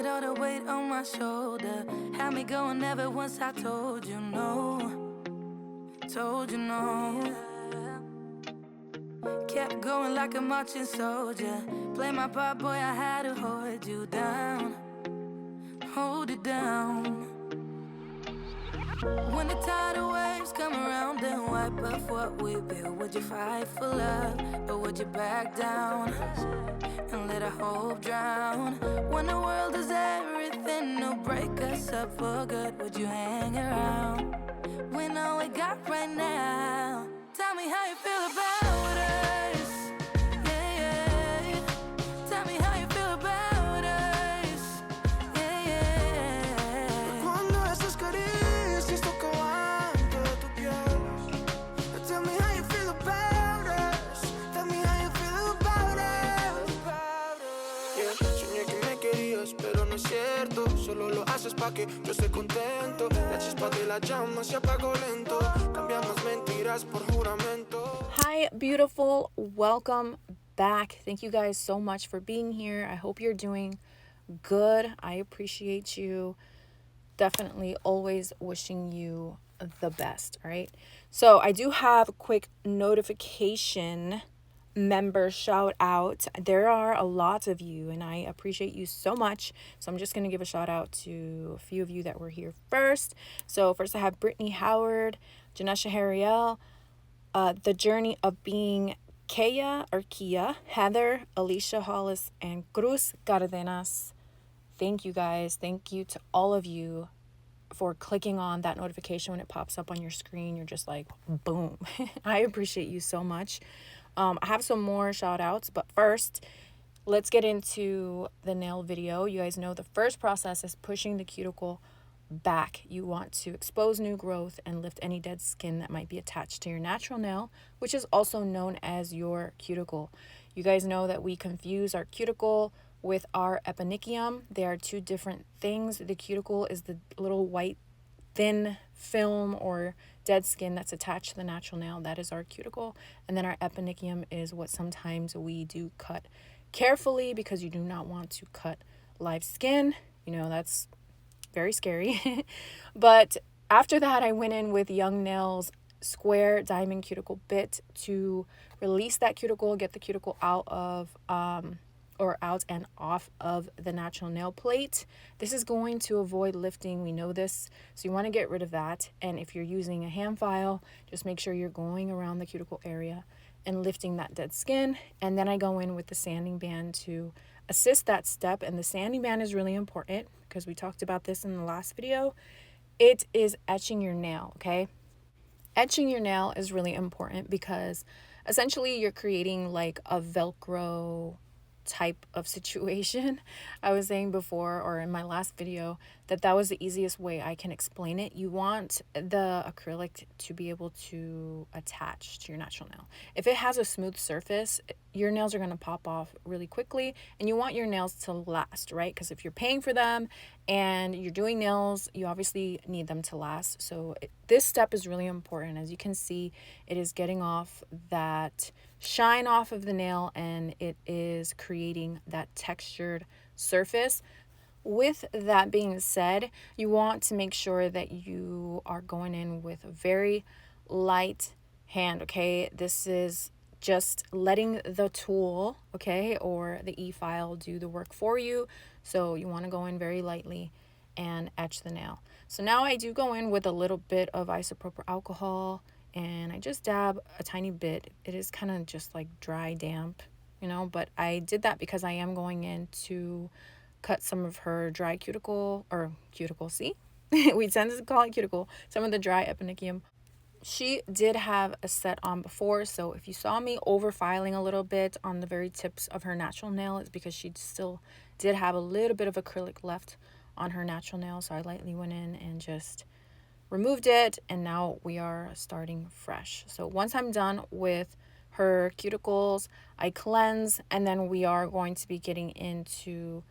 with all the weight on my shoulder. Had me going ever once I told you no. Told you no. Kept going like a marching soldier. Play my part, boy, I had to hold you down. Hold it down. When the tidal waves come around and wipe up what we built, would you fight for love, or would you back down and let our hope drown? When the world is everything to break us up for good, would you hang around? When all we got right now, tell me how you feel about us. Yeah, yeah. Tell me how you feel about us. Yeah, yeah. Cuando esas caricias tocaban toda tu piel. Tell me how you feel about us. Tell me how you feel about us. Yeah, soñé que me querías, pero no es cierto. Solo lo haces pa' que yo esté contento. La chispa de la llama se apagó lento. Cambiamos mentiras por juramento. Hi, beautiful. Welcome back. Thank you guys so much for being here. I hope you're doing good. I appreciate you. Definitely always wishing you the best, all right? So I do have a quick notification member shout out. There are a lot of you and I appreciate you so much. So I'm just going to give a shout out to a few of you that were here first. So first I have Brittany Howard, Janesha Harriel, The Journey of Being Kia, Heather, Alicia Hollis, and Cruz Cardenas. Thank you guys. Thank you to all of you for clicking on that notification when it pops up on your screen. You're just like, boom. I appreciate you so much. I have some more shout outs, but first, let's get into the nail video. You guys know the first process is pushing the cuticle back. You want to expose new growth and lift any dead skin that might be attached to your natural nail, which is also known as your cuticle. You guys know that we confuse our cuticle with our eponychium. They are two different things. The cuticle is the little white thin film or dead skin that's attached to the natural nail. That is our cuticle. And then our eponychium is what sometimes we do cut carefully because you do not want to cut live skin. You know, that's very scary. But after that, I went in with Young Nails square diamond cuticle bit to release that cuticle, get the cuticle out and off of the natural nail plate. This is going to avoid lifting. We know this, so you want to get rid of that. And if you're using a hand file, just make sure you're going around the cuticle area and lifting that dead skin. And then I go in with the sanding band to assist that step. And the sanding band is really important because we talked about this in the last video. It is etching your nail, okay? Etching your nail is really important because essentially you're creating like a Velcro type of situation. I was saying before, or in my last video, that was the easiest way I can explain it. You want the acrylic to be able to attach to your natural nail. If it has a smooth surface, your nails are going to pop off really quickly, and you want your nails to last, right? Because if you're paying for them and you're doing nails, you obviously need them to last. So this step is really important. As you can see, it is getting off that shine off of the nail, and it is creating that textured surface. With that being said, you want to make sure that you are going in with a very light hand, okay? This is just letting the tool, okay, or the e-file do the work for you. So you want to go in very lightly and etch the nail. So now I do go in with a little bit of isopropyl alcohol, and I just dab a tiny bit. It is kind of just like dry, damp, you know, but I did that because I am going in to cut some of her dry cuticle, see? We tend to call it cuticle, some of the dry eponychium. She did have a set on before, so if you saw me over filing a little bit on the very tips of her natural nail, it's because she still did have a little bit of acrylic left on her natural nail, so I lightly went in and just removed it, and now we are starting fresh. So once I'm done with her cuticles, I cleanse, and then we are going to be getting into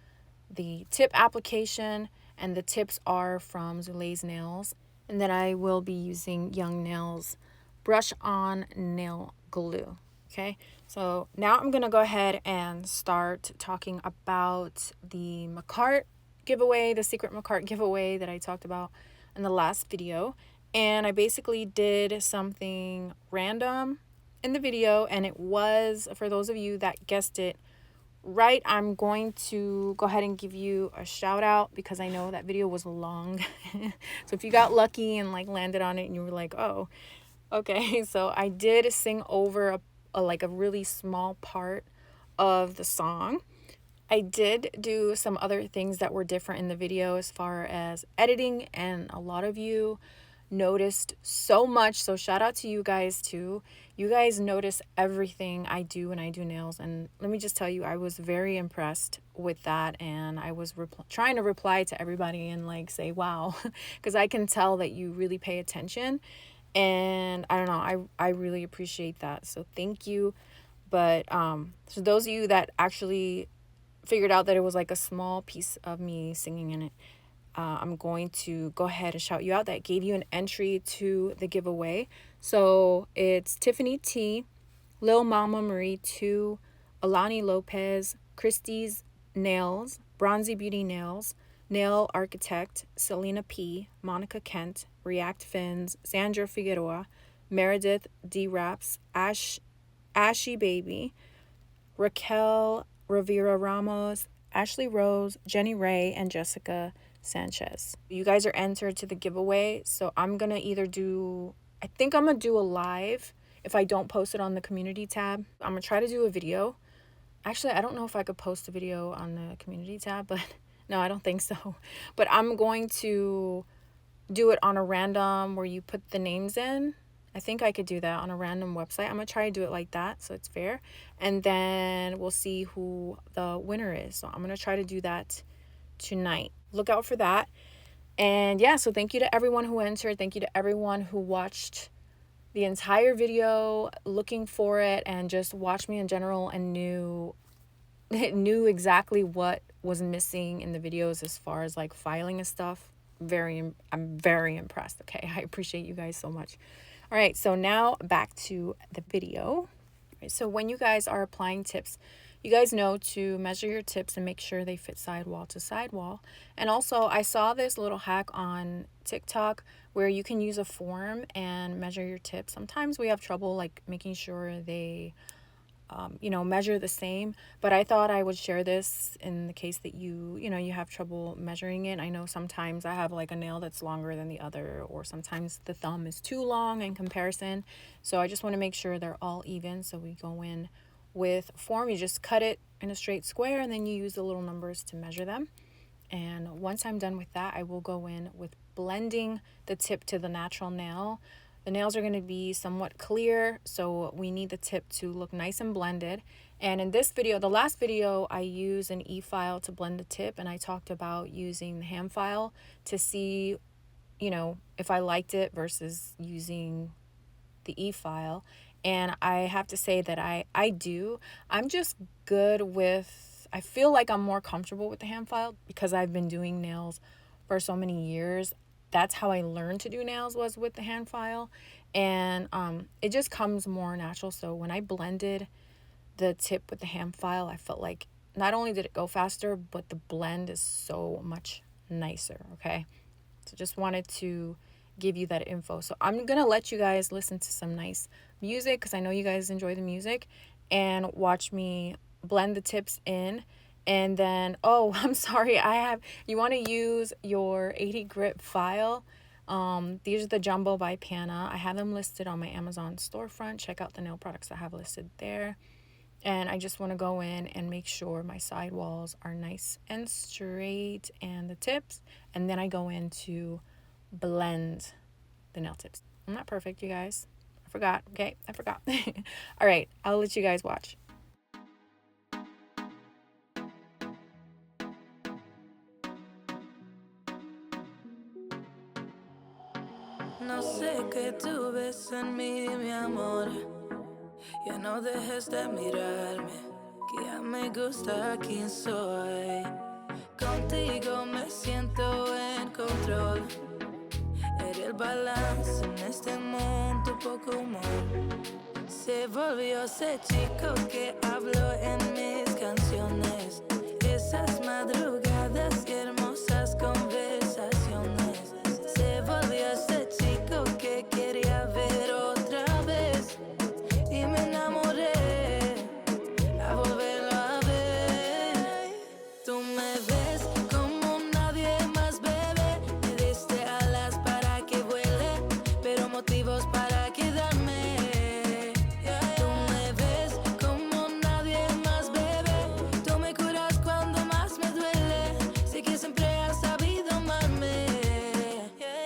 the tip application, and the tips are from Zulay's Nails, and then I will be using Young Nails brush on nail glue. Okay, so now I'm gonna go ahead and start talking about the Makartt giveaway, the secret Makartt giveaway that I talked about in the last video. And I basically did something random in the video, and it was, for those of you that guessed it right, I'm going to go ahead and give you a shout out because I know that video was long. So if you got lucky and like landed on it and you were like, oh, okay. So I did sing over a really small part of the song. I did do some other things that were different in the video as far as editing, and a lot of you noticed so much, so shout out to you guys too. You guys notice everything I do when I do nails, and let me just tell you, I was very impressed with that, and I was trying to reply to everybody and like say wow, because I can tell that you really pay attention, and I don't know, I really appreciate that, so thank you. But so those of you that actually figured out that it was like a small piece of me singing in it, I'm going to go ahead and shout you out. That gave you an entry to the giveaway. So it's Tiffany T, Lil Mama Marie 2, Alani Lopez, Christie's Nails, Bronzy Beauty Nails, Nail Architect, Selena P, Monica Kent, React Fins, Sandra Figueroa, Meredith D Raps, Ashy BBy, Raquel Rivera Ramos, Ashley Rose, Jenny Ray, and Jessica Sanchez. You guys are entered to the giveaway, so I'm gonna either do, I think I'm gonna do a live if I don't post it on the community tab. I'm gonna try to do a video. Actually, I don't know if I could post a video on the community tab, but no, I don't think so. But I'm going to do it on a random where you put the names in. I think I could do that on a random website. I'm gonna try to do it like that so it's fair, and then we'll see who the winner is. So I'm gonna try to do that tonight. Look out for that. And yeah, so thank you to everyone who entered. Thank you to everyone who watched the entire video looking for it and just watched me in general and knew exactly what was missing in the videos as far as like filing and stuff. I'm very impressed. Okay, I appreciate you guys so much. All right, so now back to the video. Right, so when you guys are applying tips, you guys know to measure your tips and make sure they fit sidewall to sidewall. And also, I saw this little hack on TikTok where you can use a form and measure your tips. Sometimes we have trouble like making sure they measure the same, but I thought I would share this in the case that you have trouble measuring it. I know sometimes I have like a nail that's longer than the other, or sometimes the thumb is too long in comparison. So I just want to make sure they're all even. So we go in with form, you just cut it in a straight square and then you use the little numbers to measure them. And once I'm done with that, I will go in with blending the tip to the natural nail. The nails are going to be somewhat clear, so we need the tip to look nice and blended. And in this video, the last video, I used an e-file to blend the tip, and I talked about using the hand file to see, if I liked it versus using the e-file. And I have to say that I do. I'm just good with, I feel like I'm more comfortable with the hand file because I've been doing nails for so many years. That's how I learned to do nails, was with the hand file, and it just comes more natural. So when I blended the tip with the hand file, I felt like not only did it go faster, but the blend is so much nicer. Okay, so just wanted to give you that info. So I'm gonna let you guys listen to some nice music because I know you guys enjoy the music, and watch me blend the tips in. And then, oh, I'm sorry, you want to use your 80 grit file. These are the Jumbo by Pana. I have them listed on my Amazon storefront. Check out the nail products I have listed there. And I just want to go in and make sure my sidewalls are nice and straight and the tips. And then I go in to blend the nail tips. I'm not perfect, you guys. I forgot. Okay, I forgot. All right, I'll let you guys watch. No sé qué tú ves en mí, mi amor. Ya no dejes de mirarme, que ya me gusta quien soy. Contigo me siento en control. Eres el balance en este mundo, poco humor. Se volvió ese chico que habló en mis canciones. Esas madrugadas y hermosas motivos para quedarme. Tú me ves como nadie más, bebé. Tú me curas cuando más me duele. Sé que siempre has sabido amarme.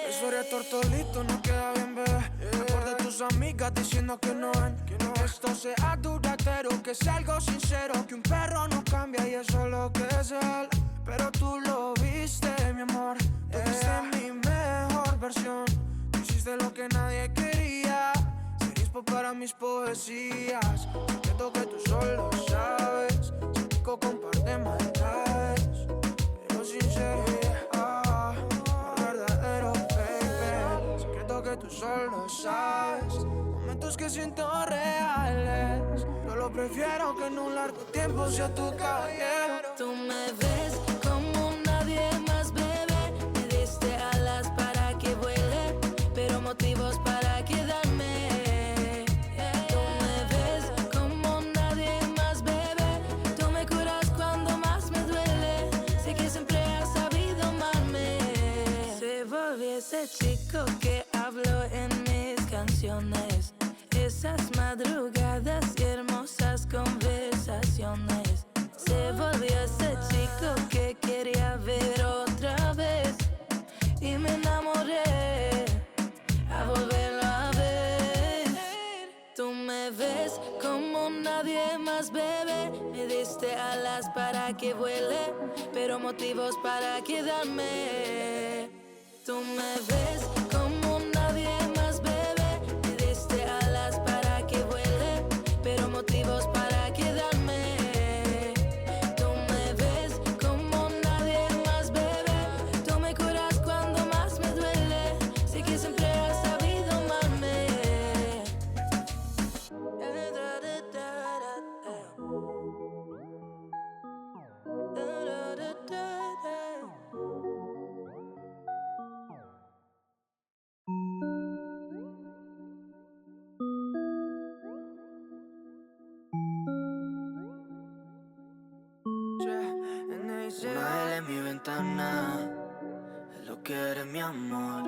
Eso eres tortolito, no queda bien, bebé. Mejor de tus amigas diciendo que no ven. Esto sea duradero, que sea algo sincero. Que un perro no cambia y eso es lo que es él. Pero tú lo viste, mi amor. Tú viste mi mejor versión. Tú hiciste lo que nadie quería. Serispo para mis poesías. Siento que tú solo sabes. Chico con par de maldades. Pero sincero, verdadero, baby. Secreto que tú solo sabes. Momentos que siento reales. Yo lo prefiero que en un largo tiempo sea tu caballero. Tú me ves como nadie más, bebé. Me diste alas para que vuele, pero motivos para quedarme. Tú me ves como nadie más, bebé. Tú me curas cuando más me duele. Sé que siempre has sabido amarme. Se volvió ese chico que habló en mis canciones. Esas madrugadas y hermosas conversaciones. Se volvió ese chico que quería ver otra vez. Y me enamoré a volverlo a ver. Tú me ves como nadie más, bebé. Me diste alas para que vuele, pero motivos para quedarme. Tú me ves como nadie más, bebé. Me diste alas para que vuele, pero motivos para quedarme. Tú me ves como nadie más, bebé. Tú me curas cuando más me duele. Sé que siempre has sabido amarme. Una L en mi ventana, es lo que eres, mi amor.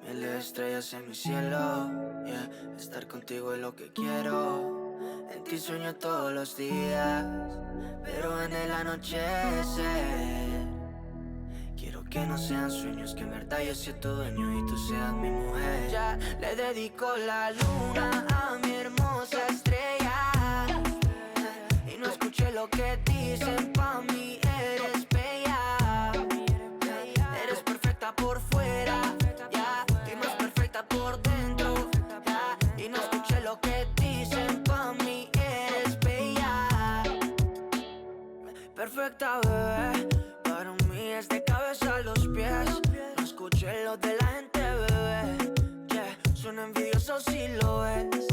Miles de estrellas en mi cielo, yeah. Estar contigo es lo que quiero. En ti sueño todos los días, pero en el anochecer quiero que no sean sueños, que en verdad yo sea tu dueño y tú seas mi mujer. Ya le dedico la luna a mi hermosa estrella. Y no escuché lo que dicen, pa' mí eres bella. Eres perfecta por fuera, ya, y más perfecta por dentro, ya. Y no escuché lo que dicen, pa' mí eres bella. Perfecta, bebé, para mí es de cabeza a los pies. No escuché lo de la gente, bebé, yeah. Son envidiosos si lo ves.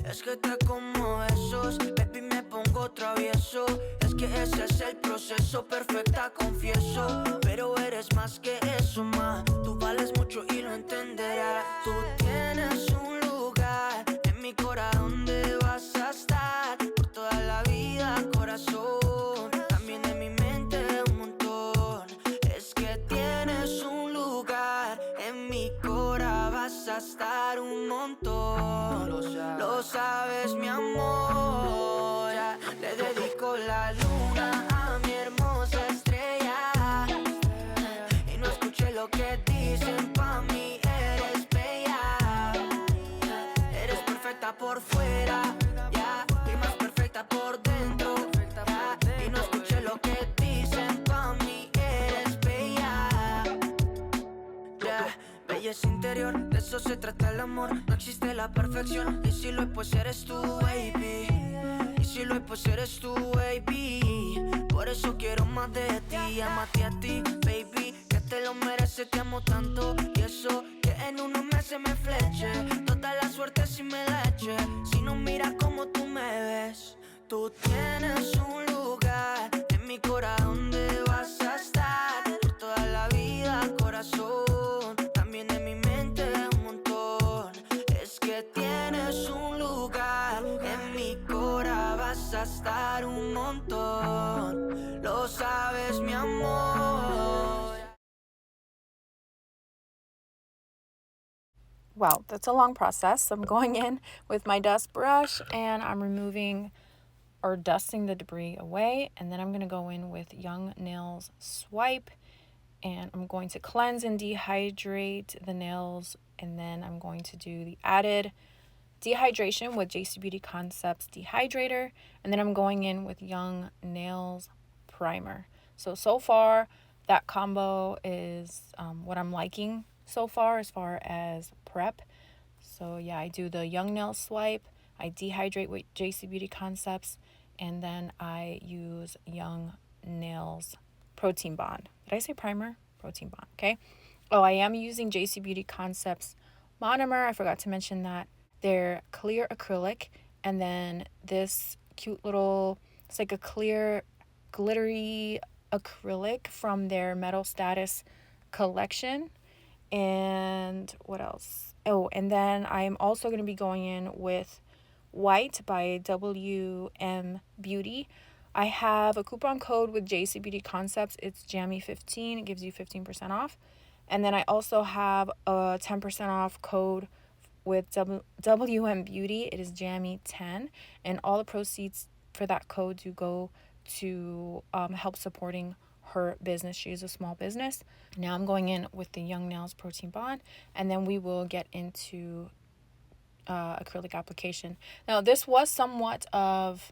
Es que te como esos, baby, me pongo travieso. Es que ese es el proceso, perfecta, confieso. Pero eres más que eso, ma. Tú vales mucho y lo entenderás. Tú tienes un lugar en mi corazón donde vas a estar por toda la vida, corazón. También en mi mente un montón. Es que tienes un lugar en mi corazón, vas a estar un montón. Lo sabes, mi amor. Ya le dedico la luna a mi hermosa estrella. Y no escuché lo que dicen, pa' mí eres bella. Eres perfecta por fuera, ya, y más perfecta por dentro, ya. Y no escuché lo que dicen, pa' mí eres bella. Yeah. Belleza interior, de eso se trata el amor. No existe la perfección, y si lo es, pues eres tú, baby. Y si lo es, pues eres tú, baby. Por eso quiero más de ti, amate a ti, baby. Que te lo mereces, te amo tanto. Y eso que en unos meses me fleche. Toda la suerte si me la eche. Si no miras como tú me ves. Tú tienes un lugar en mi corazón donde vas a estar por toda la vida, corazón. También en mi mente un montón. Es que tienes un lugar en mi corazón, vas a estar un montón. Lo sabes, mi amor. well, that's a long process. So I'm going in with my dust brush and I'm removing or dusting the debris away. And then I'm going to go in with Young Nails Swipe and I'm going to cleanse and dehydrate the nails. And then I'm going to do the added dehydration with JC Beauty Concepts Dehydrator. And then I'm going in with Young Nails Primer. So far, that combo is what I'm liking so far as prep. So yeah, I do the Young Nail Swipe, I dehydrate with JC Beauty Concepts, and then I use Young Nails Protein Bond. Did I say primer? Protein Bond, okay? Oh, I am using JC Beauty Concepts Monomer. I forgot to mention that. They're clear acrylic, and then this cute little, it's like a clear glittery acrylic from their Metal Status collection. And what else? Oh, and then I'm also going to be going in with White by WM Beauty. I have a coupon code with JC Beauty Concepts. It's Jammy15. It gives you 15% off. And then I also have a 10% off code with WM Beauty. It is Jammy10. And all the proceeds for that code do go to help supporting her business. She is a small business. Now I'm going in with the Young Nails Protein Bond, and then we will get into acrylic application. Now this was somewhat of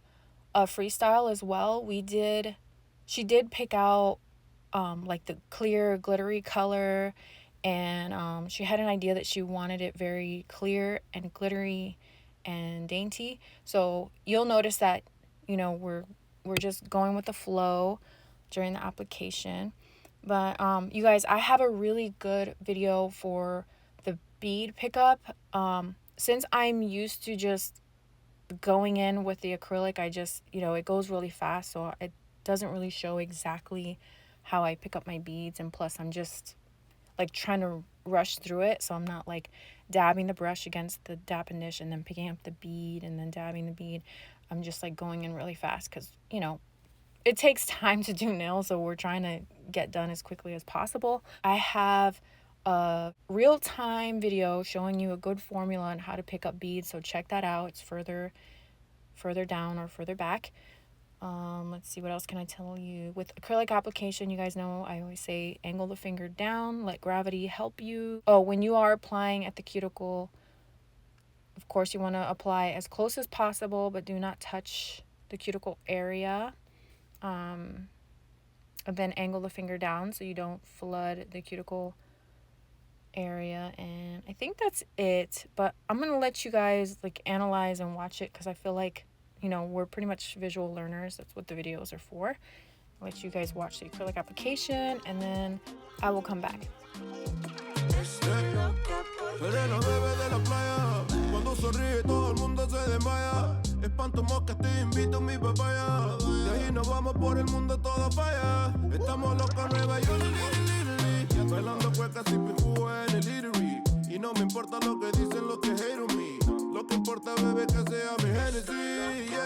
a freestyle as well. She did pick out like the clear glittery color, and she had an idea that she wanted it very clear and glittery and dainty. So you'll notice that, you know, we're just going with the flow during the application. But you guys, I have a really good video for the bead pickup. Since I'm used to just going in with the acrylic, I just, you know, it goes really fast, so it doesn't really show exactly how I pick up my beads. And plus I'm just like trying to rush through it, so I'm not like dabbing the brush against the dab and dish and then picking up the bead and then dabbing the bead. I'm just like going in really fast because, you know, it takes time to do nails, so we're trying to get done as quickly as possible. I have a real-time video showing you a good formula on how to pick up beads, so check that out. It's further down or further back. Let's see, what else can I tell you? With acrylic application, you guys know I always say angle the finger down, let gravity help you. Oh, when you are applying at the cuticle, of course you want to apply as close as possible, but do not touch the cuticle area. And then angle the finger down so you don't flood the cuticle area. And I think that's it, but I'm gonna let you guys like analyze and watch it because I feel like, you know, we're pretty much visual learners. That's what the videos are for. I'll let you guys watch the acrylic application and then I will come back. Serena, bebé de la playa. Cuando sonríe todo el mundo se desmaya. Espanto moscas, te invito a mi papaya. De ahí nos vamos por el mundo, todo falla. Estamos locos, Nueva York, little. Bailando cuecas y pijú en el Eatery. Y no me importa lo que dicen los que hate on me. Lo que importa, bebé, que sea mi Genesis, yeah.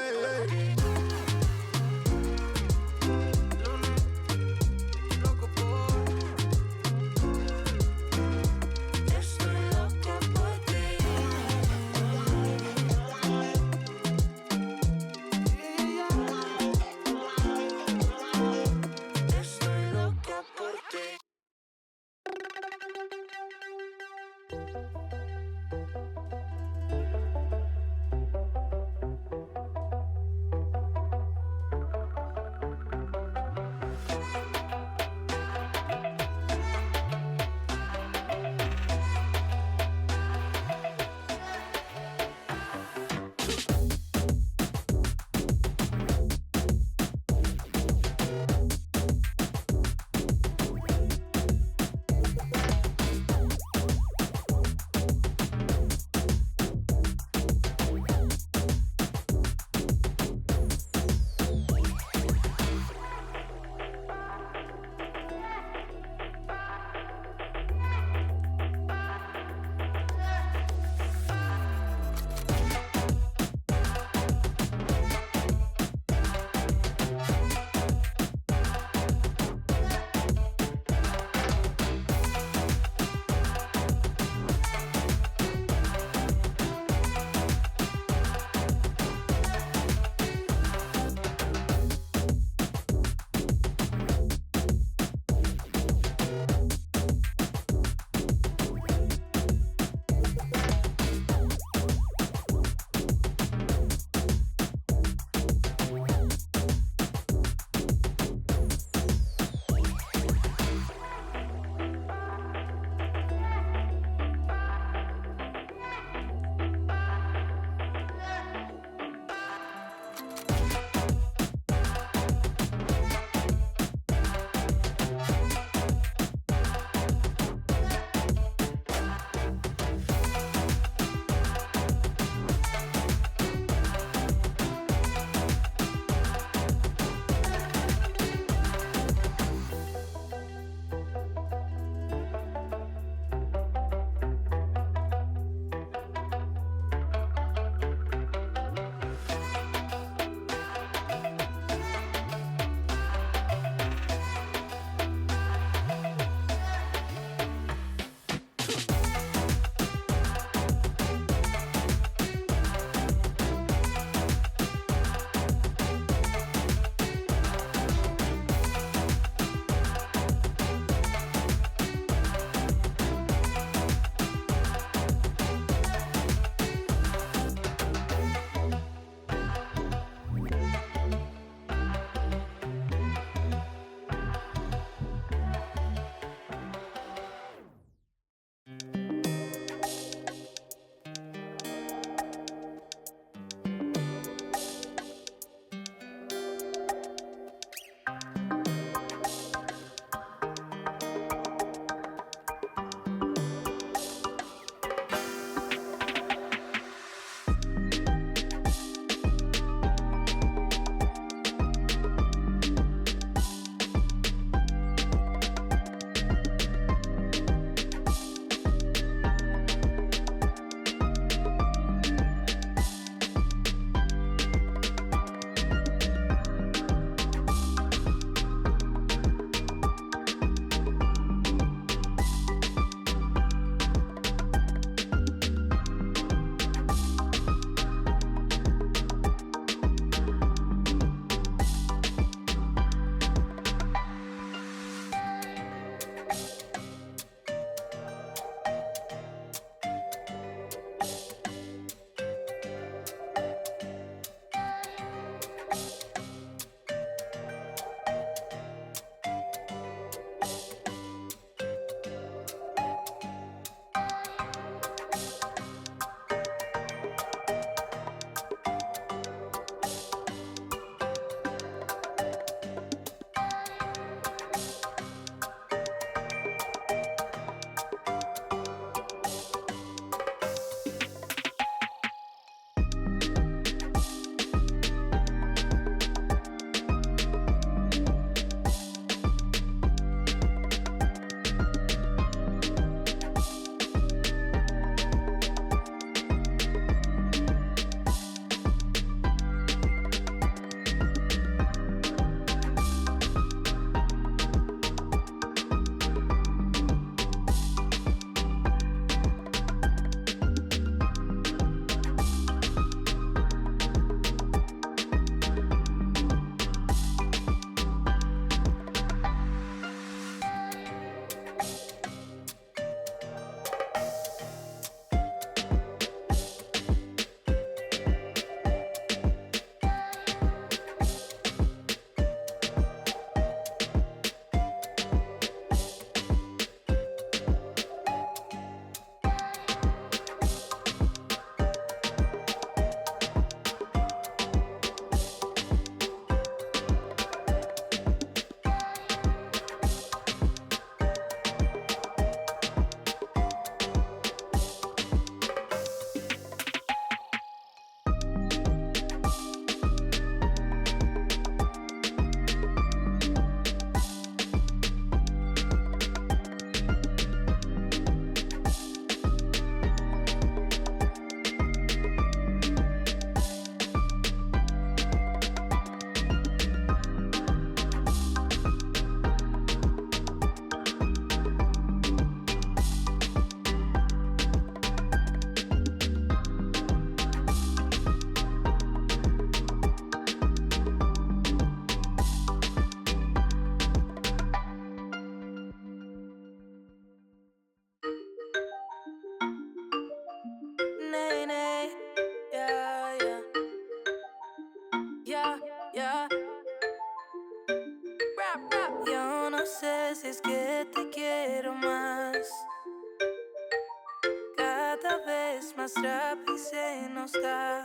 rápido y se nos da,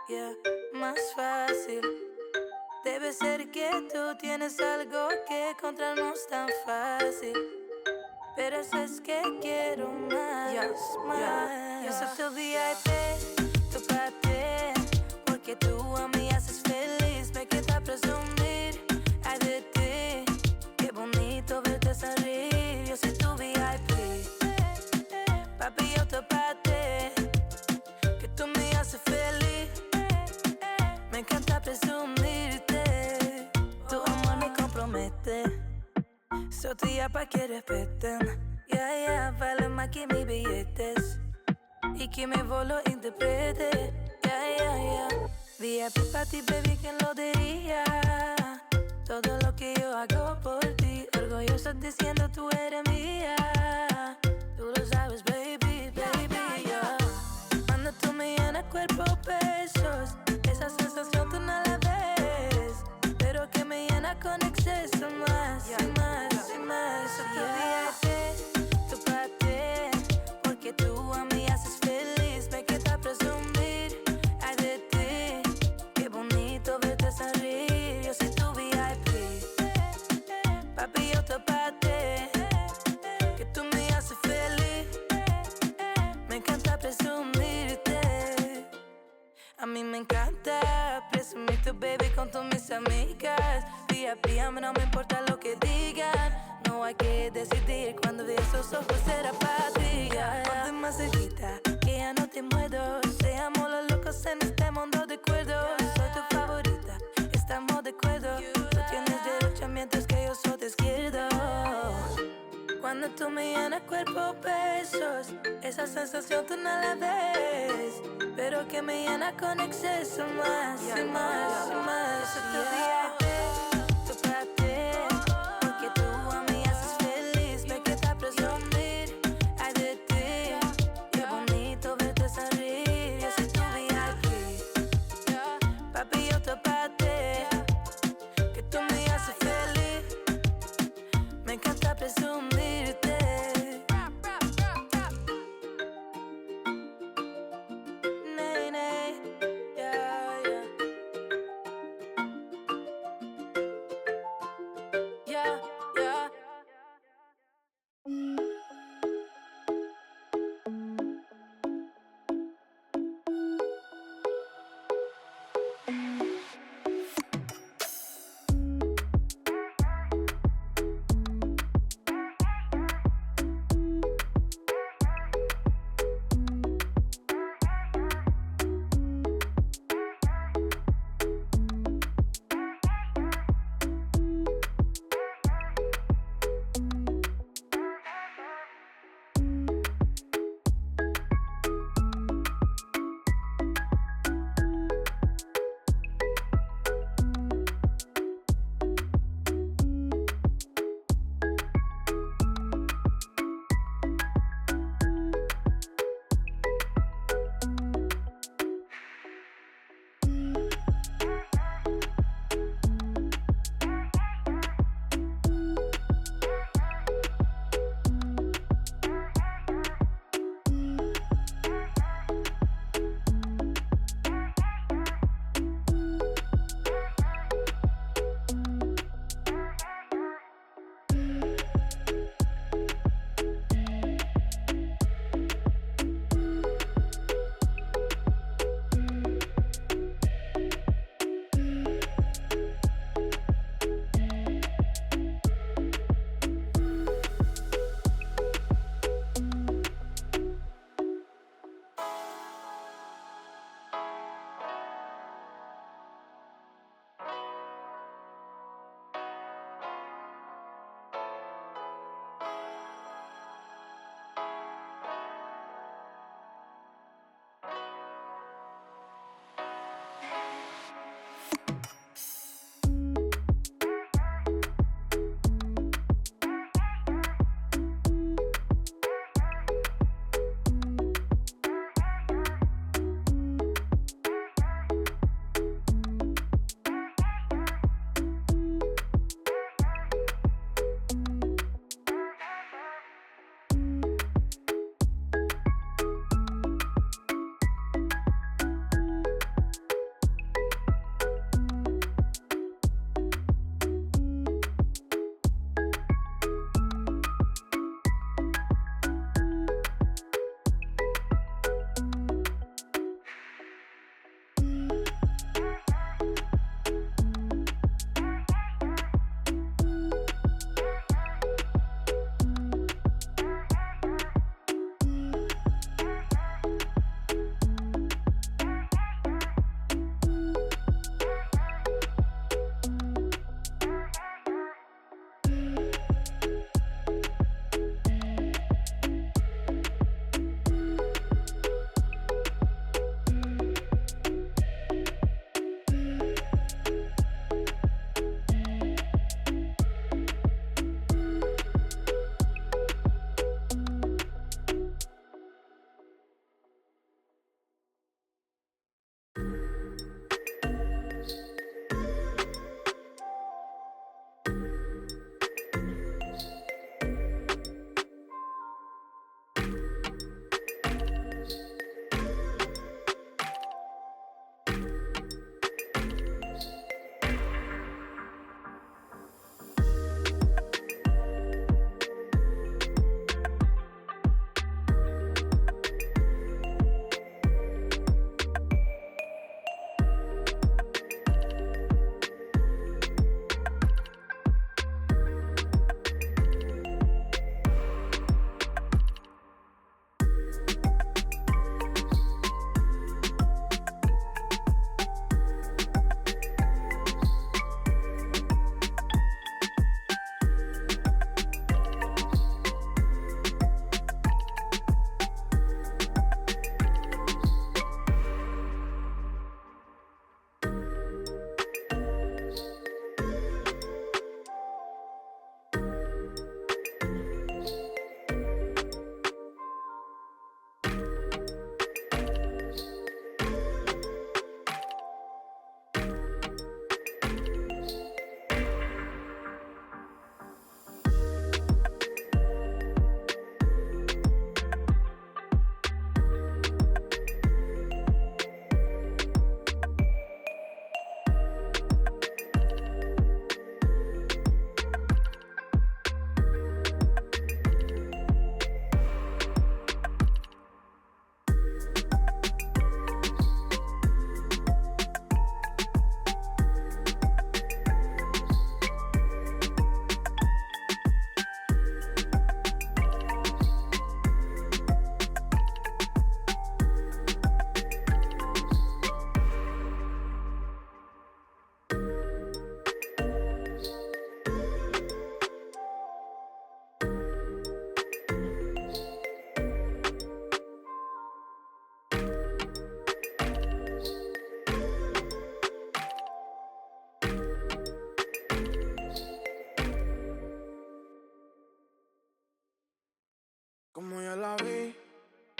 yeah, más fácil. Debe ser que tú tienes algo que encontrarnos tan fácil. Pero eso es que quiero más, más. Yo soy tu VIP, tu parte, porque tú a mí haces feliz. Me queda presumir, ay de ti. Qué bonito verte sonreír. Yo soy tu VIP, papi, yo te parte, que tú me haces feliz. Me encanta presumirte, tu amor me compromete. Soy tuya pa' que respeten, yeah, vale más que mis billetes. Y que mi voz lo interprete, yeah. VIP pa' ti, baby, ¿quién lo diría? Todo lo que yo hago por ti, orgulloso diciendo tú eres mía. Tú lo sabes, baby, yeah. Cuando tú me llenas cuerpo, besos, esa sensación tú no la ves, pero que me llena con exceso más, más. Soy tu VIP, tu parte, porque tú a mí haces feliz. Me queda presumir, ay de ti. Qué bonito verte sonreír. Yo soy tu VIP, papi, yo te parte, que tú me haces feliz. Me encanta presumirte. A mí me encanta presumir tu baby con todas mis amigas. VIP, a mí no me importa lo que digan. No hay que decidir cuando vi esos ojos era para ti. Ponte más cerquita, que ya no te muero. Seamos los locos en este mundo de cuerdos. Soy tu favorita, estamos de acuerdo. Tú tienes derecha mientras que yo soy de izquierdo. Cuando tú me llenas cuerpo, besos, esa sensación tú no la ves, pero que me llena con exceso más, más. Soy tu VIP, tu parte, porque tú a mí haces feliz. Me queda presumir, ay de ti. Qué bonito verte sonreír. Yo soy tu VIP, papi, yo te parte, que tú me haces feliz. Me encanta presumirte. Nay, nay, yeah. Yeah.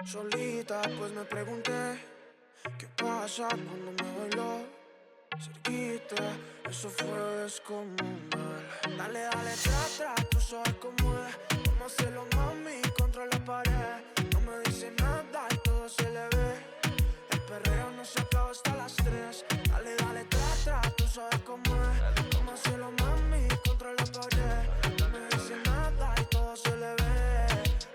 solita, pues me pregunté qué pasa cuando me bailó cerquita. Eso fue descomunal. Dale, dale, tra, tú sabes cómo es. Vamos a hacerlo, mami, contra la pared. No me dice nada y todo se le ve. El perreo no se acaba hasta las 3. Dale, dale, tra, tú sabes cómo es. Vamos a hacerlo, mami, contra la pared. No me dice nada y todo se le ve.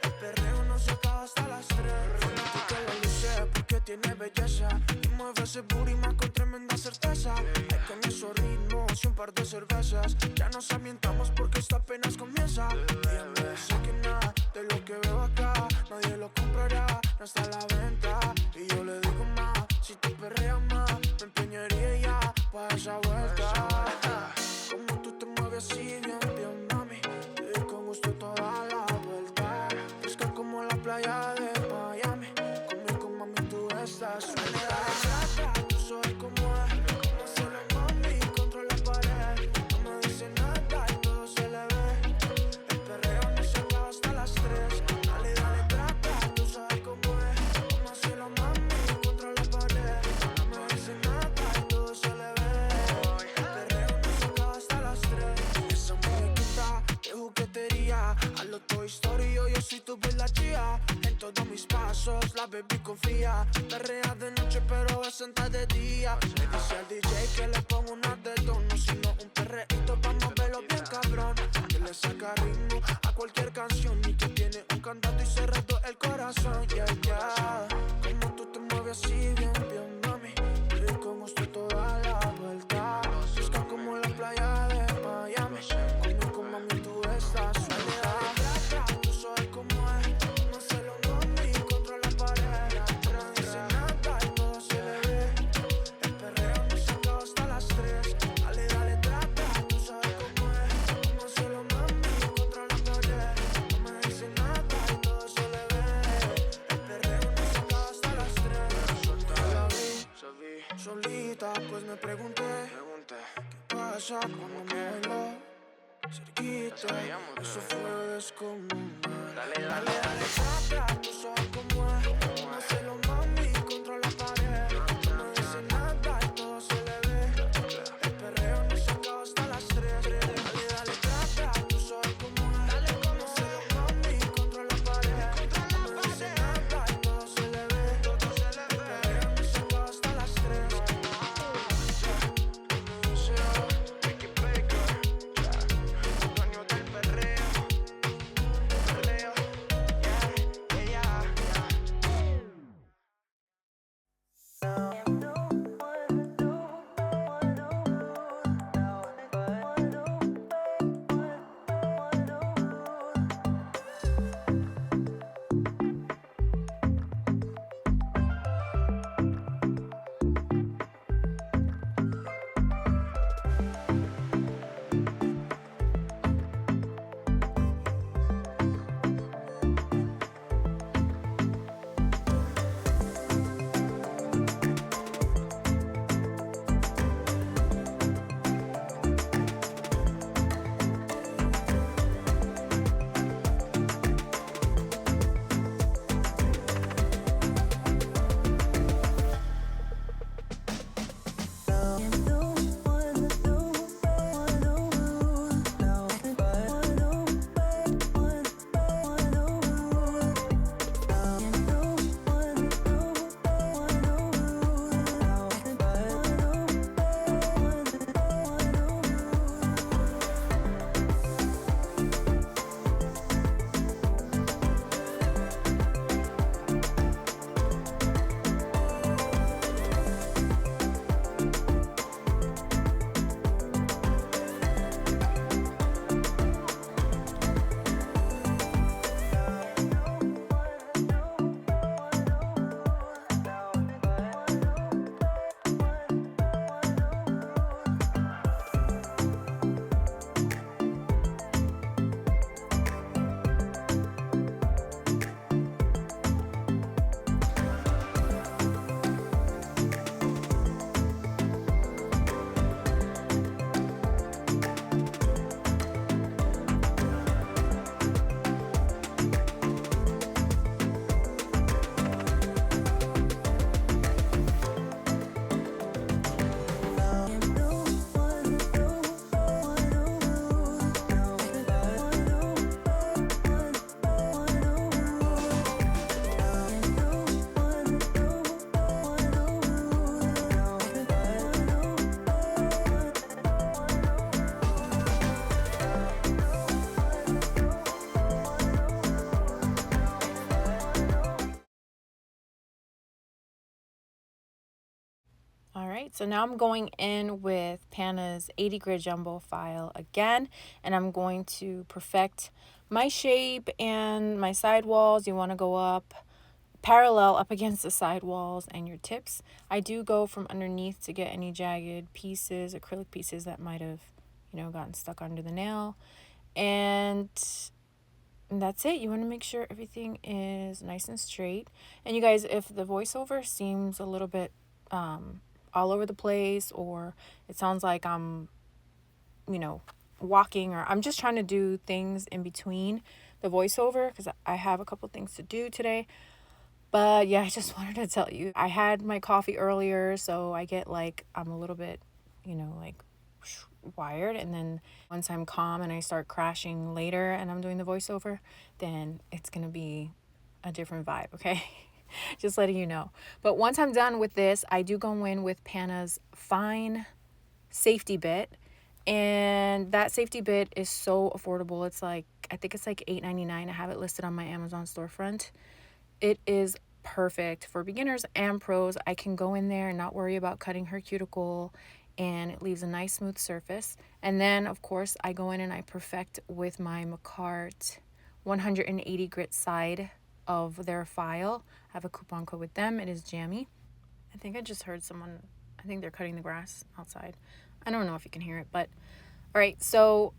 El perreo no se acaba hasta las 3. Fanática la luce porque tiene belleza y mueve ese booty más con tremenda certeza. Hay con esos ritmos y un par de cervezas. Ya nos ambientamos porque esto apenas comienza. Ella me dice que nada de lo que veo acá nadie lo comprará, no está a la venta. Y yo le digo más, si tú perreas más me empeñaría ya pa' esa vuelta. Como tú te mueves así bien, bien, mami, y con gusto toda la vuelta. Fresca como la playa de Miami, conmigo mami tú estás suelta. Tú sabes cómo es, cómo hacerlo, mami, contra la pared. No me dice nada y todo se le ve. El perreo no se acaba hasta las 3. Dale, dale, trata, tú sabes cómo es, cómo hacerlo, mami, contra la pared. No me dice nada y todo se le ve. El perreo no se acaba hasta las 3. Esa muñequita de juguetería, a lo Toy Story, yo soy tu bella chía. En todos mis pasos la baby confía. Perrea de noche pero es senta de día. Le dice al DJ que le pongo una de tono, sino un perreíto, vamos a verlo bien cabrón. Que le saca ritmo a cualquier canción y que tiene un cantado y cerrado el corazón. Yeah, yeah. Como tú te mueves así bien, bien, mami, y con gusto toda la vuelta. Fresca como la playa de Miami, conmigo mami tú estás suelta. Tú sabes cómo es, cómo hacerlo, mami, contra la pared. No dice nada y todo se le ve. El perreo no se acaba hasta las 3. Dale, dale, trata, tú sabes cómo es, cómo hacerlo, mami, contra la pared. No me dice nada y todo se le ve. El perreo no se acaba hasta las 3. La vi, solita, pues me pregunté qué pasa cuando me bailó cerquita. Eso fue descomunal. Dale, dale, dale, trata, tú sabes cómo es, cómo hacerlo, mami, contra la pared. No me dice nada y todo se le ve. El perreo no se acaba hasta las 3. Dale, dale, trata, tú sabes cómo es, cómo hacerlo, mami, contra la pared. No me dice nada y todo se le ve. El perreo no se acaba hasta las 3. Ricky Baker, dueño del perreo, yeah, yeah, yeah. All right, so now I'm going in with Panna's 80 grit jumbo file again, and I'm going to perfect my shape and my side walls. You want to go up parallel up against the side walls and your tips. I do go from underneath to get any jagged pieces, acrylic pieces that might have, gotten stuck under the nail. And that's it. You want to make sure everything is nice and straight. And you guys, if the voiceover seems a little bit all over the place, or it sounds like I'm, walking, or I'm just trying to do things in between the voiceover because I have a couple things to do today. But yeah, I just wanted to tell you, I had my coffee earlier, so I get I'm a little bit, wired. And then once I'm calm and I start crashing later and I'm doing the voiceover, then it's going to be a different vibe, okay? Just letting you know. But once I'm done with this, I do go in with Panna's fine safety bit. And that safety bit is so affordable. It's I think it's $8.99. I have it listed on my Amazon storefront. It is perfect for beginners and pros. I can go in there and not worry about cutting her cuticle, and it leaves a nice smooth surface. And then, of course, I go in and I perfect with my Makartt 180 grit side of their file. I have a coupon code with them. It is Jammy. I think I just heard someone, I think they're cutting the grass outside. I don't know if you can hear it, but all right. So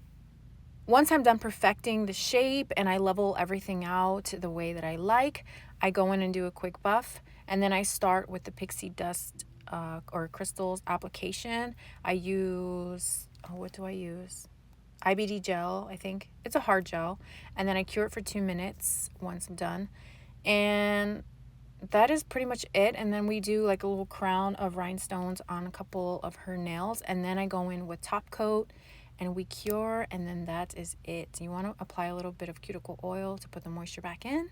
once I'm done perfecting the shape and I level everything out the way that I like, I go in and do a quick buff. And then I start with the pixie dust or crystals application. I use, what do I use? IBD gel, I think. It's a hard gel. And then I cure it for 2 minutes once I'm done. And that is pretty much it. And then we do a little crown of rhinestones on a couple of her nails. And then I go in with top coat and we cure, and then that is it. You want to apply a little bit of cuticle oil to put the moisture back in,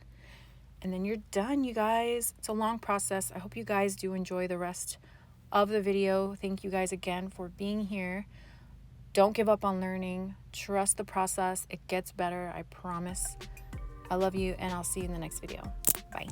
and then you're done, you guys. It's a long process. I hope you guys do enjoy the rest of the video. Thank you guys again for being here. Don't give up on learning. Trust the process. It gets better, I promise. I love you, and I'll see you in the next video. Bye.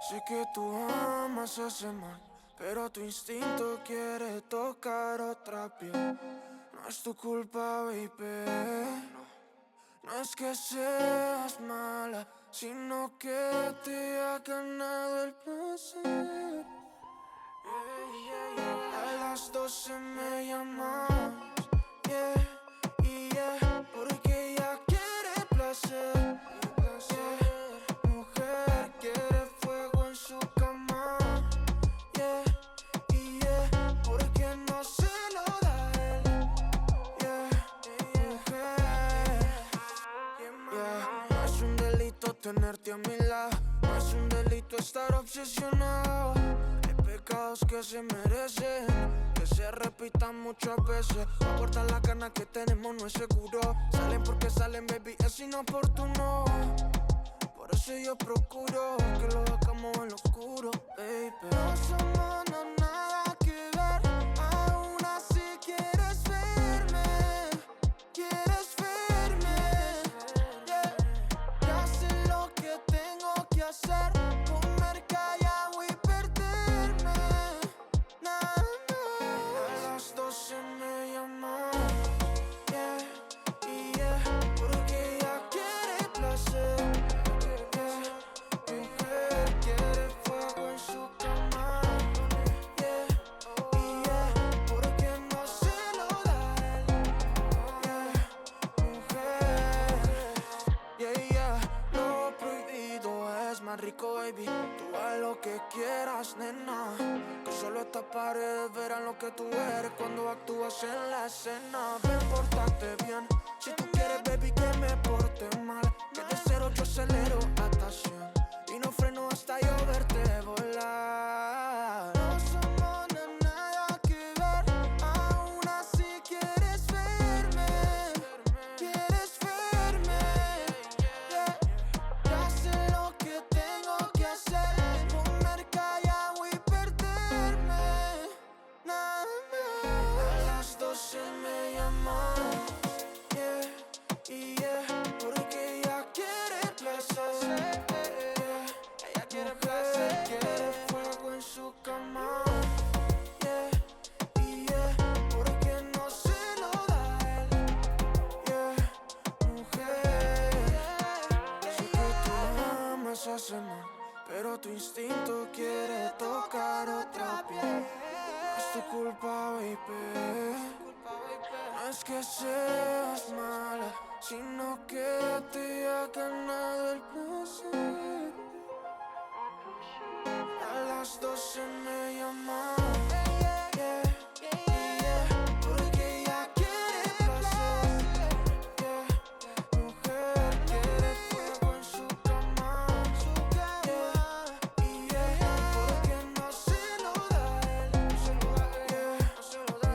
Sé que tú amas ese mal, pero tu instinto quiere tocar otra piel. No es tu culpa, baby. No es que seas mala, sino que te ha ganado el placer. A las 12 me llamas, porque ella quiere placer. Mujer quiere fuego en su cama, porque no se lo da él. Mujer, no es un delito tenerte a mi lado, no es un delito estar obsesionado. Hay pecados que se merecen, que se repitan muchas veces. Aportar la gana que tenemos no es seguro. Salen porque salen, baby, es inoportuno. Por eso yo procuro que lo hagamos en lo oscuro, baby. No somos nada que ver, aún así quieres verme, Ya sé lo que tengo que hacer, comer callado y perderme. A las 12 me llaman, porque ella quiere placer. Mujer rico, baby. Tú haz lo que quieras, nena. Que solo estas paredes verán lo que tú eres cuando actúas en la escena. Ven, pórtate bien. Si tú quieres, baby, que me porte mal. Que de 0 yo acelero hasta 100. Y no freno hasta yo verte volar. No somos nada que ver. Aún así quieres verme. Quieres verme. Yeah. Ya sé lo que tengo que hacer. Comer callado y perderme. Nada más. A las 12 me llaman. Porque ella quiere placer. Ella quiere placer. Quiere fuego en su cama. Porque no se lo da él. Mujer, sé que tú amas a Semana, pero tu instinto quiere tocar otra piel. No es tu culpa, baby. No es que seas mala, sino que te ha ganado el placer. A las 12 me llaman. Porque ella quiere placer. Mujer, quiere fuego en su cama. Porque no se lo da él. No se lo da él. No se lo da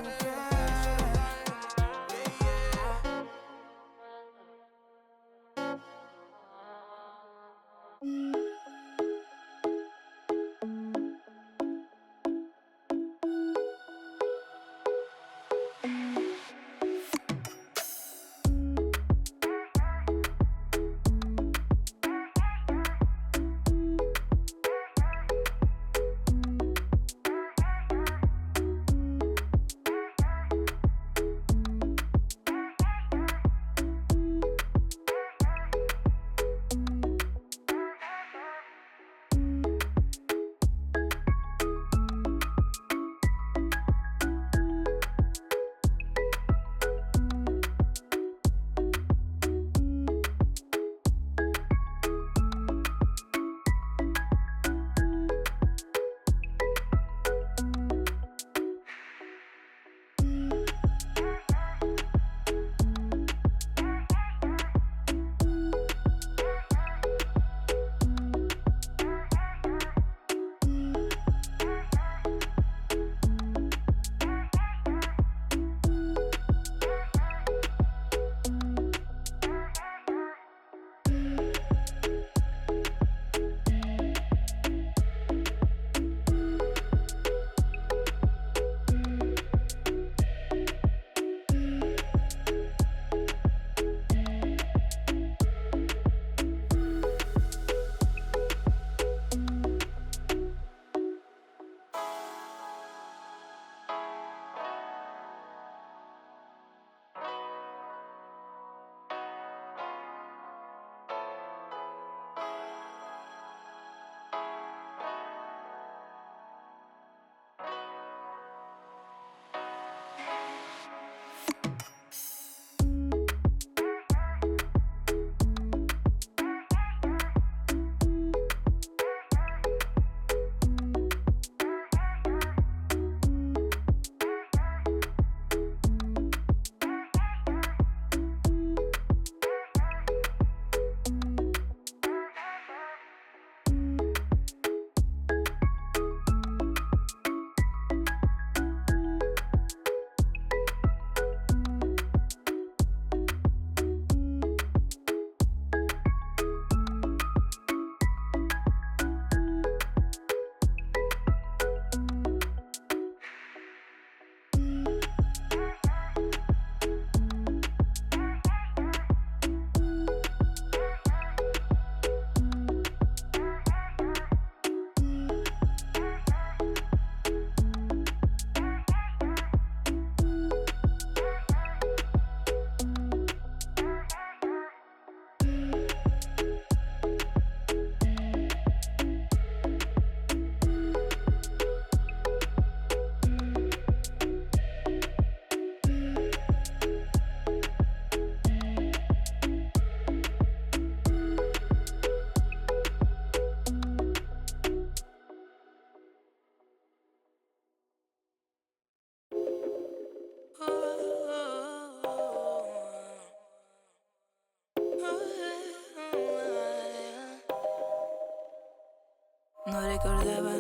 No recordaba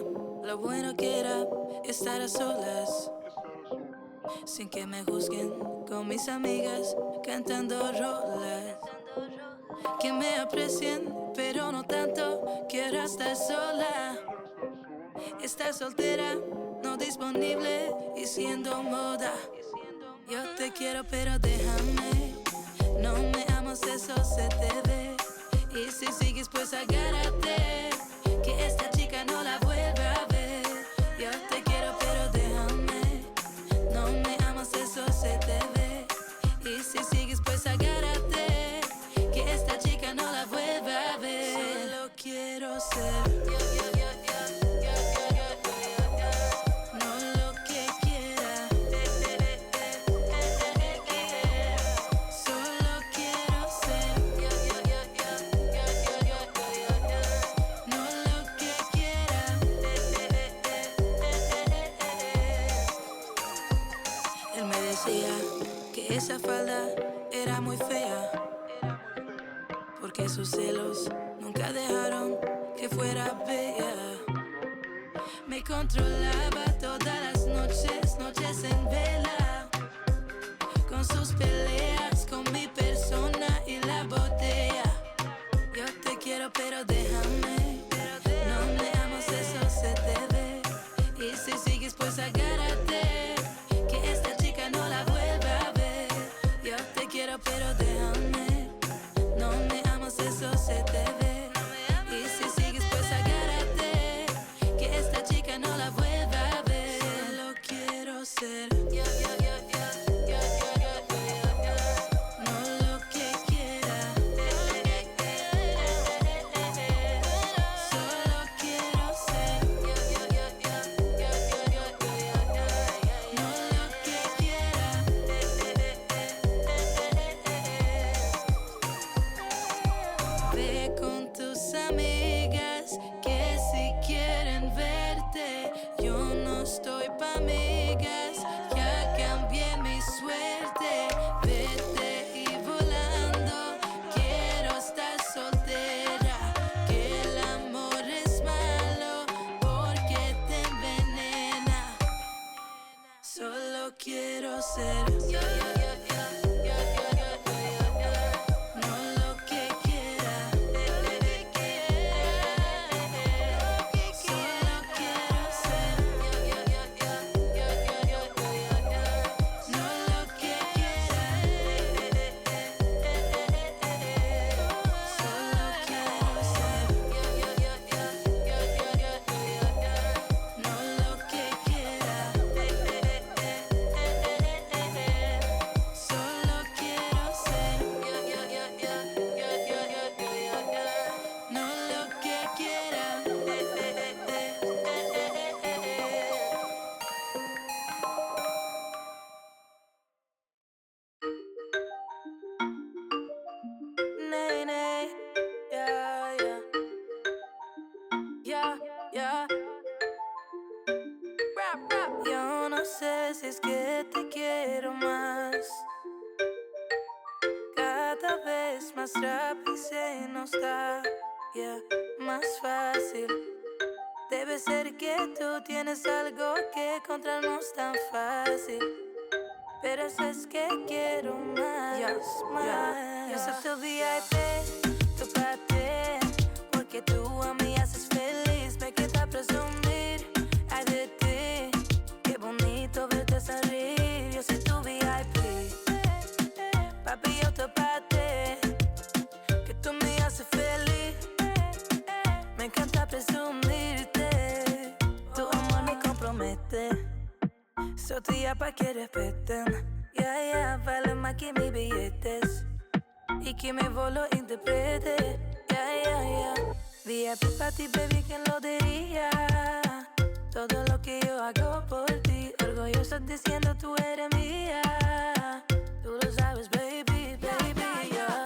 lo bueno que era estar a solas, sin que me juzguen, con mis amigas cantando rolas. Que me aprecien, pero no tanto. Quiero estar sola, estar soltera, no disponible y siendo moda. Yo te quiero, pero déjame. No me amas, eso se te ve. Y si sigues, pues agárrate, que esta chica no la vuelva a ver. Yo te quiero, pero déjame. No me amas, eso se te ve. Y si sigues, pues agárrate, que esta chica no la vuelva a ver. Solo quiero ser no lo que quiera. Solo quiero ser no lo que quiera. Él me decía que esa falda era muy fea, porque sus celos nunca dejaron que fuera bella. Me controlaba todas las noches, noches en vela, con sus peleas, con mi persona y la botella. Yo te quiero, pero déjame. No me amas, eso se te ve. Y si sigues, pues agárrate, que esta chica no la vuelva a ver. Yo te quiero, pero déjame. No me amas, eso se te ve. Y si sigues, pues agárrate, que esta chica no la vuelva a ver. Solo quiero ser no lo que quiera. Solo quiero ser no lo que quiera. Ve con tus amigas que si quieren verte, yo no estoy pa' amigas, ya cambié mi suerte. Vete y volando, quiero estar soltera, que el amor es malo porque te envenena. Solo quiero ser no lo que quiera. Solo quiero ser no lo que quiera. Solo quiero ser no lo que quiera. Solo quiero ser no lo que quiera. Nene, yeah, yeah, yeah, yeah. Rap, rap. Yo no sé si es que te quiero más, cada vez más rápido se nos da, yeah, más fácil. Debe ser que tú tienes algo que encontrarnos tan fácil, pero eso es que quiero más, más. Yo soy tu VIP, tu parte, porque tú a mí haces feliz. Me queda presumir, ay de ti, qué bonito verte sonreír. Yo soy tu VIP, papi, yo te parte, que tú me haces feliz. Me encanta presumirte, tu amor me compromete. Soy tuya pa' que respeten, yeah, yeah, vale más que mis billetes y que mi voz lo interprete, yeah, yeah, yeah. VIP pa' ti, baby, ¿quién lo diría? Todo lo que yo hago por ti, orgulloso diciendo tú eres mía. Tú lo sabes, baby, baby, yeah.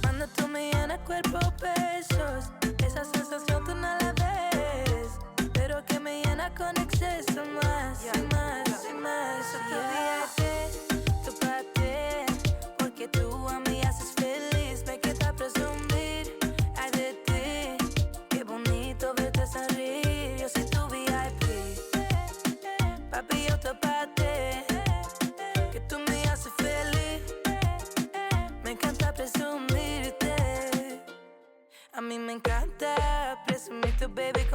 Cuando tú me llenas cuerpo, besos, esa sensación tú no la ves, pero que me llena con exceso más, y más, y más. Soy tu VIP, tu parte, porque tú a mí haces feliz. Me queda presumir, ay de ti, qué bonito verte sonreír.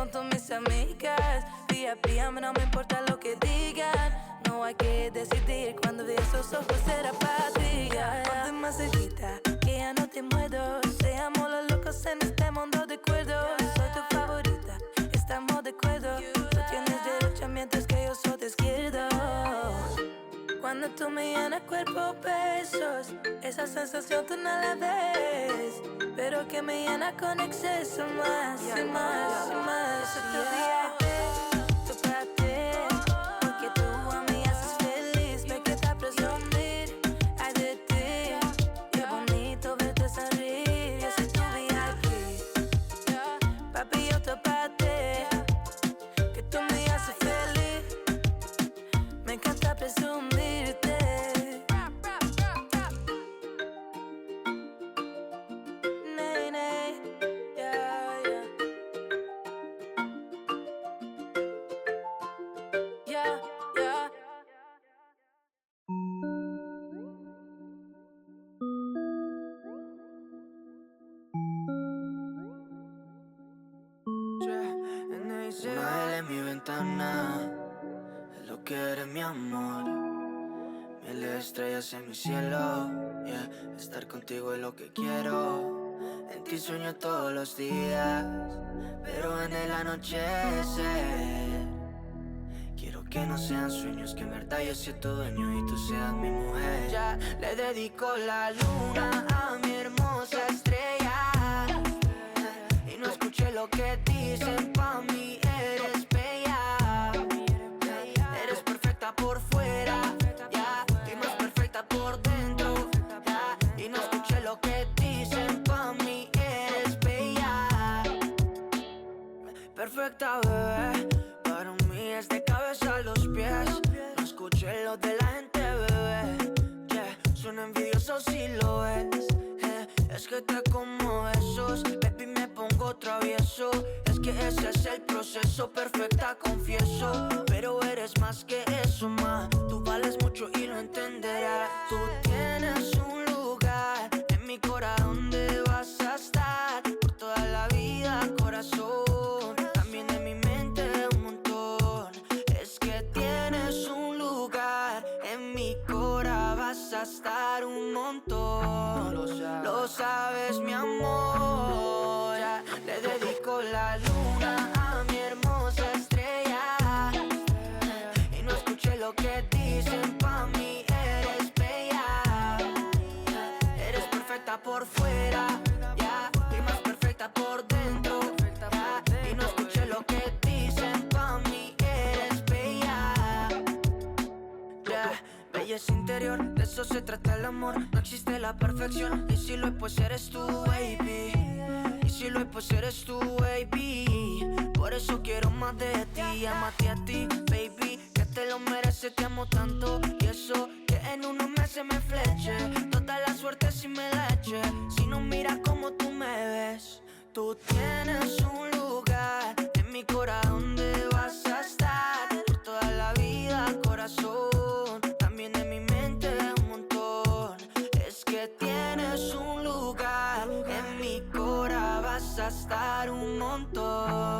con todas mis amigas. VIP, a mí no me importa lo que digan. No hay que decidir cuando vi esos ojos era para ti. Ponte más cerquita, que ya no te muero. Seamos los locos en este mundo de cuerdos. Soy tu favorita, estamos de acuerdo. Tú tienes derecha mientras que yo soy de izquierda. Cuando tú me llenas cuerpo, besos, esa sensación tú no la ves, pero que me llena con exceso más y más y más. Tu día, tu parte, porque tú a mí haces feliz. Me queda presumir, ay de ti. Qué bonito verte sonreír. Yo soy tu VIP, papi, yo tu parte, que tú me haces feliz. Me encanta presumir. Una L en mi ventana, es lo que eres mi amor. Miles de estrellas en mi cielo, yeah. Estar contigo es lo que quiero. En ti sueño todos los días, pero en el anochecer quiero que no sean sueños, que en verdad yo sea tu dueño y tú seas mi mujer. Ya le dedico la luna a mi hermosa estrella, y no escuché lo que dicen, pa' mí eres bella. Eres perfecta por fuera, ya, y más perfecta por dentro, ya. Y no escuché lo que dicen, pa' mí eres bella. Perfecta, bebé, para mí es de cabeza a los pies. No escuché lo de la gente, bebé, yeah. Son envidiosos si lo ves, es que te como esos, baby, me pongo travieso. Es que ese es el proceso, perfecta, confieso. Pero eres más que eso, ma. Tú vales mucho y lo entenderás. Tú tienes un lugar en mi corazón donde vas a estar por toda la vida, corazón. También en mi mente un montón. Es que tienes un lugar en mi corazón, vas a estar un montón. Lo sabes, mi amor. Ya le dedico la luna a mi hermosa estrella, y no escuché lo que dicen, pa' mí eres bella. Eres perfecta por fuera, ya, y más perfecta por dentro, ya. Y no escuché lo que dicen, pa' mí eres bella. Yeah. Belleza interior, de eso se trata el amor. No existe la perfección, y si lo es, pues eres tú, baby. Y si lo es, pues eres tú, baby. Por eso quiero más de ti, amate a ti, baby. Que te lo mereces, te amo tanto. Y eso, que en unos meses me fleche. Toda la suerte si me la eche. Si no miras como tú me ves. Tú tienes un lugar en mi corazón donde vas a estar por toda la vida, corazón. También en mi mente un montón. Es que tienes un lugar en mi corazón, vas a estar un montón.